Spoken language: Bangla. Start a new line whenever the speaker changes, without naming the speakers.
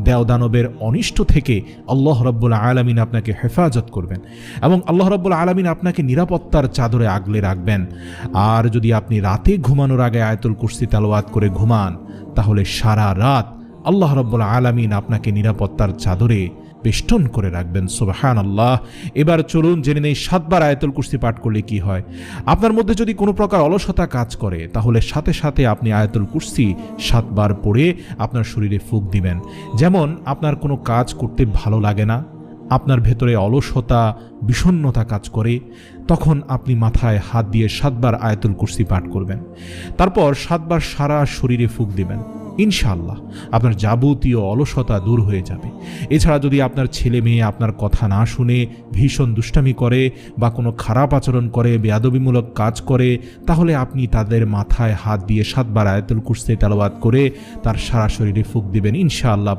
দেওদানবের অনিষ্ট থেকে আল্লাহ রাব্বুল আলামিন আপনাকে হেফাজত করবেন এবং আল্লাহ রাব্বুল আলামিন আপনাকে নিরাপত্তার চাদরে আগলে রাখবেন। আর যদি আপনি রাতে ঘুমানোর আগে আয়াতুল কুরসি তেলাওয়াত করে ঘুমান, তাহলে সারা রাত আল্লাহ রাব্বুল আলামিন আপনাকে নিরাপত্তার চাদরে বেষ্টন করে রাখবেন। সুবহানাল্লাহ। এবার চলুন জেনে নেই 7 বার আয়াতুল কুরসি পাঠ করলে কি হয়। আপনার মধ্যে যদি কোনো প্রকার অলসতা কাজ করে, তাহলে সাথে সাথে আপনি আয়াতুল কুরসি 7 বার পড়ে আপনার শরীরে ফুঁক দিবেন। যেমন আপনার কোনো কাজ করতে ভালো লাগে না, আপনার ভেতরে অলসতা বিষণ্ণতা কাজ করে, তখন আপনি মাথায় হাত দিয়ে 7 বার আয়াতুল কুরসি পাঠ করবেন। তারপর 7 বার সারা শরীরে ফুঁক দিবেন। ইনশাআল্লাহ আপনার যাবতীয় অলসতা দূর হয়ে যাবে। এছাড়া যদি আপনার ছেলে মেয়ে আপনার কথা না শুনে ভীষণ দুষ্টামি করে বা কোনো খারাপ আচরণ করে, বেয়াদবিমূলক কাজ করে, তাহলে আপনি তাদের মাথায় হাত দিয়ে 7 বার আয়াতুল কুরসি তেলাওয়াত করে তার সারা শরীরে ফুঁক দিবেন। ইনশাআল্লাহ